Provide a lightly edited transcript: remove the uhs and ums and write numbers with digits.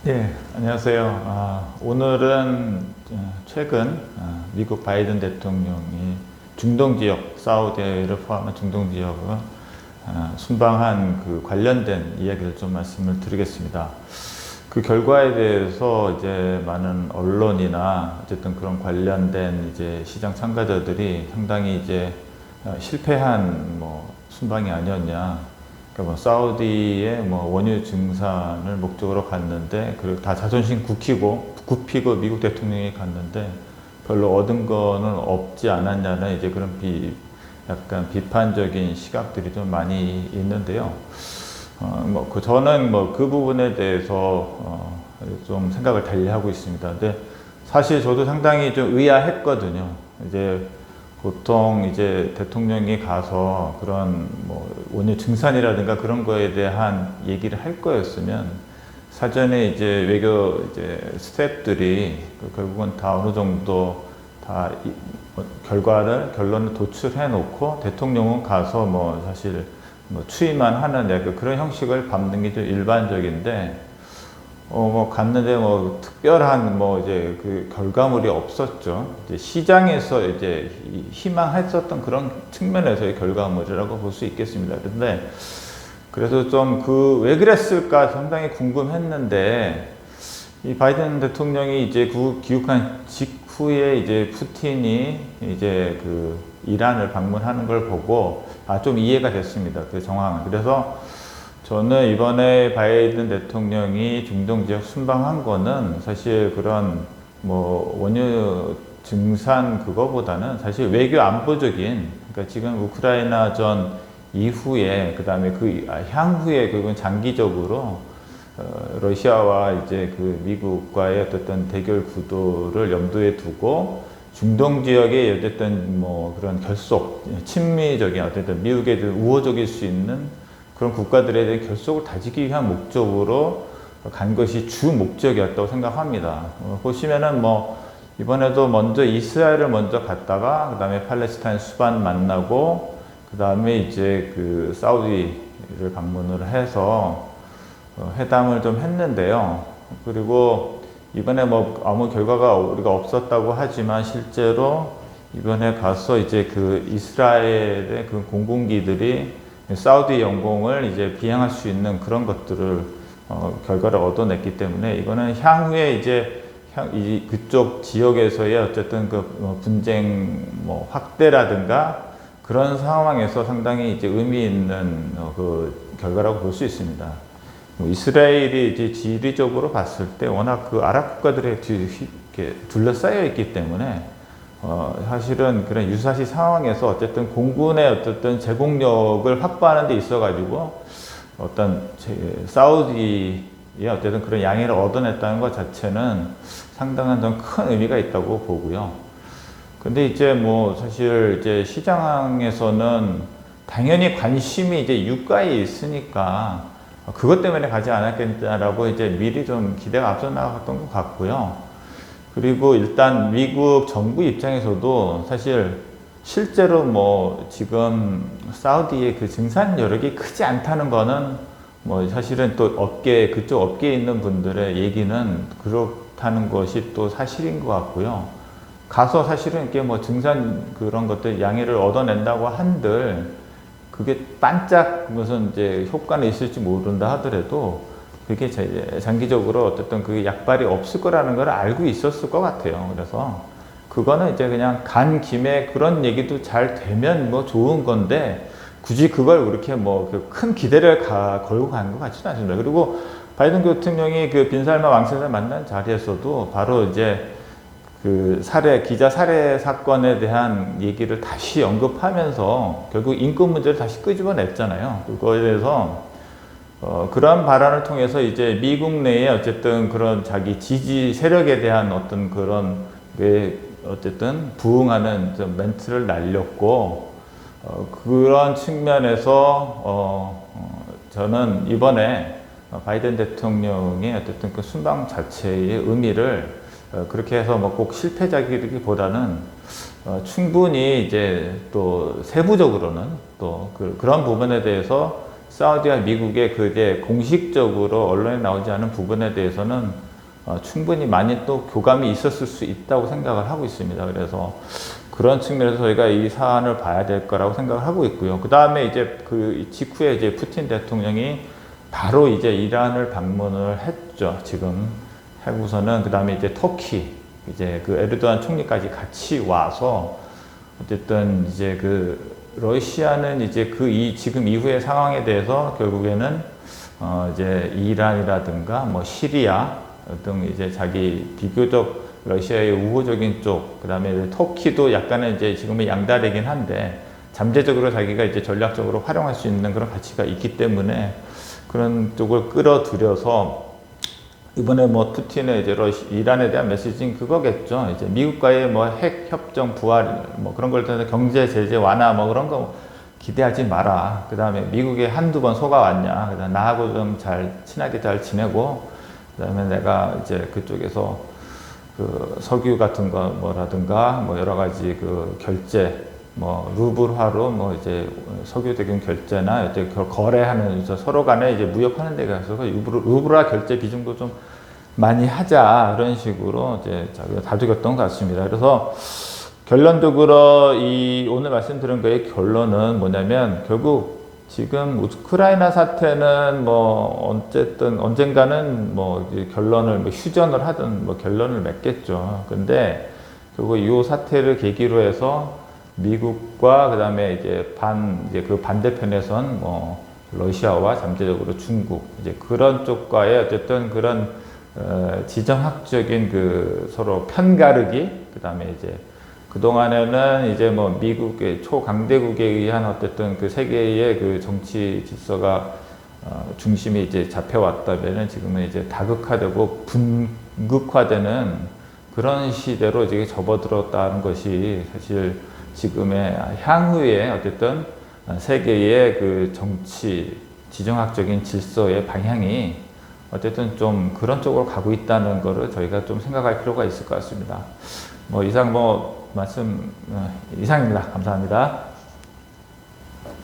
네, 안녕하세요. 오늘은 최근 미국 바이든 대통령이 중동 지역, 사우디를 포함한 중동 지역을 순방한 그 관련된 이야기를 좀 말씀을 드리겠습니다. 그 결과에 대해서 이제 많은 언론이나 어쨌든 그런 관련된 이제 시장 참가자들이 상당히 이제 실패한 뭐 순방이 아니었냐. 그러니까 뭐 사우디의 뭐 원유 증산을 목적으로 갔는데, 그리고 다 자존심 굽히고 미국 대통령이 갔는데 별로 얻은 거는 없지 않았냐는 이제 그런 약간 비판적인 시각들이 좀 많이 있는데요. 저는 뭐 그 부분에 대해서 좀 생각을 달리하고 있습니다. 근데 사실 저도 상당히 좀 의아했거든요. 이제 보통 이제 대통령이 가서 그런 뭐 원유 증산이라든가 그런 거에 대한 얘기를 할 거였으면 사전에 이제 외교 이제 스태프들이 결국은 다 어느 정도 다 결론을 도출해 놓고 대통령은 가서 뭐 사실 뭐 추이만 하는 그런 형식을 밟는 게 좀 일반적인데, 뭐 갔는데 뭐 특별한 뭐 이제 그 결과물이 없었죠. 이제 시장에서 이제 희망했었던 그런 측면에서의 결과물이라고 볼 수 있겠습니다. 근데 그래서 좀 그 왜 그랬을까 상당히 궁금했는데, 이 바이든 대통령이 이제 귀국한 직후에 이제 푸틴이 이제 그 이란을 방문하는 걸 보고 좀 이해가 됐습니다. 그 정황은. 그래서 저는 이번에 바이든 대통령이 중동 지역 순방한 거는 사실 그런 뭐 원유 증산 그거보다는 사실 외교 안보적인, 그러니까 지금 우크라이나 전 이후에 그다음에 그 향후에 그건 장기적으로 러시아와 이제 그 미국과의 어떤 대결 구도를 염두에 두고 중동 지역의 어쨌든 뭐 그런 결속, 친미적인 어쨌든 미국에 우호적일 수 있는 그런 국가들에 대해 결속을 다지기 위한 목적으로 간 것이 주 목적이었다고 생각합니다. 보시면은 뭐 이번에도 먼저 이스라엘을 먼저 갔다가 그다음에 팔레스타인 수반 만나고 그다음에 이제 그 사우디를 방문을 해서 회담을 좀 했는데요. 그리고 이번에 뭐 아무 결과가 우리가 없었다고 하지만 실제로 이번에 가서 이제 그 이스라엘의 그 공군기들이 사우디 영공을 이제 비행할 수 있는 그런 것들을 결과를 얻어냈기 때문에 이거는 향후에 이제 그쪽 지역에서의 어쨌든 그 분쟁 뭐 확대라든가 그런 상황에서 상당히 이제 의미 있는 그 결과라고 볼 수 있습니다. 이스라엘이 이제 지리적으로 봤을 때 워낙 그 아랍 국가들에 이렇게 둘러싸여 있기 때문에 사실은 그런 유사시 상황에서 어쨌든 공군의 어쨌든 제공력을 확보하는 데 있어가지고 어떤 사우디의 어쨌든 그런 양해를 얻어냈다는 것 자체는 상당한 좀 큰 의미가 있다고 보고요. 근데 이제 뭐 사실 이제 시장에서는 당연히 관심이 이제 유가에 있으니까 그것 때문에 가지 않았겠냐라고 이제 미리 좀 기대가 앞서 나갔던 것 같고요. 그리고 일단 미국 정부 입장에서도 사실 실제로 뭐 지금 사우디의 그 증산 여력이 크지 않다는 거는 뭐 사실은 또 그쪽 업계에 있는 분들의 얘기는 그렇다는 것이 또 사실인 것 같고요. 가서 사실은 이렇게 뭐 증산 그런 것들 양해를 얻어낸다고 한들 그게 반짝 무슨 이제 효과는 있을지 모른다 하더라도 그게 장기적으로 어쨌든 그 약발이 없을 거라는 걸 알고 있었을 것 같아요. 그래서 그거는 이제 그냥 간 김에 그런 얘기도 잘 되면 뭐 좋은 건데 굳이 그걸 그렇게 뭐 큰 기대를 걸고 간 것 같지는 않습니다. 그리고 바이든 대통령이 그 빈살만 왕세자 만난 자리에서도 바로 이제 그 기자 살해 사건에 대한 얘기를 다시 언급하면서 결국 인권 문제를 다시 끄집어냈잖아요. 그거에 대해서 그러한 발언을 통해서 이제 미국 내에 어쨌든 그런 자기 지지 세력에 대한 어떤 그런 어쨌든 부응하는 좀 멘트를 날렸고, 그런 측면에서 저는 이번에 바이든 대통령의 어쨌든 그 순방 자체의 의미를 그렇게 해서 뭐 꼭 실패작이기보다는 충분히 이제 또 세부적으로는 또 그런 부분에 대해서 사우디와 미국의 그게 공식적으로 언론에 나오지 않은 부분에 대해서는 충분히 많이 또 교감이 있었을 수 있다고 생각을 하고 있습니다. 그래서 그런 측면에서 저희가 이 사안을 봐야 될 거라고 생각을 하고 있고요. 그 다음에 이제 그 직후에 이제 푸틴 대통령이 바로 이제 이란을 방문을 했죠. 지금 하고서는 그 다음에 이제 터키 이제 그 에르도안 총리까지 같이 와서 어쨌든 이제 그 러시아는 이제 지금 이후의 상황에 대해서 결국에는 이제 이란이라든가 뭐 시리아 등 이제 자기 비교적 러시아의 우호적인 쪽, 그 다음에 터키도 약간은 이제 지금은 양다르긴 한데 잠재적으로 자기가 이제 전략적으로 활용할 수 있는 그런 가치가 있기 때문에 그런 쪽을 끌어들여서 이번에 뭐 푸틴의 이제 이란에 대한 메시지는 그거겠죠. 이제 미국과의 뭐 핵 협정 부활 뭐 그런 걸 통해서 경제 제재 완화 뭐 그런 거 기대하지 마라. 그 다음에 미국에 한두 번 속아왔냐. 그 다음 나하고 좀 친하게 잘 지내고, 그 다음에 내가 이제 그쪽에서 그 석유 같은 거 뭐라든가 뭐 여러 가지 그 결제 뭐 루블화로 뭐 이제 석유 대금 결제나 이제 거래하는 서로 간에 이제 무역하는 데 가서 루블화 결제 비중도 좀 많이 하자 이런 식으로 이제 자기가 다독였던 것 같습니다. 그래서 결론적으로 이 오늘 말씀드린 거의 결론은 뭐냐면 결국 지금 우크라이나 사태는 뭐 어쨌든 언젠가는 뭐 이제 결론을 뭐 휴전을 하든 뭐 결론을 맺겠죠. 근데 결국 이 사태를 계기로 해서 미국과 그다음에 이제 그 반대편에선 뭐 러시아와 잠재적으로 중국 이제 그런 쪽과의 어쨌든 그런 지정학적인 그 서로 편가르기 그다음에 이제 그동안에는 이제 뭐 미국의 초강대국에 의한 어쨌든 그 세계의 그 정치 질서가 중심이 이제 잡혀왔다면은 지금은 이제 다극화되고 분극화되는 그런 시대로 이제 접어들었다는 것이 사실 지금의 향후에 어쨌든 세계의 그 정치 지정학적인 질서의 방향이 어쨌든 좀 그런 쪽으로 가고 있다는 거를 저희가 좀 생각할 필요가 있을 것 같습니다. 뭐 이상 말씀 이상입니다. 감사합니다.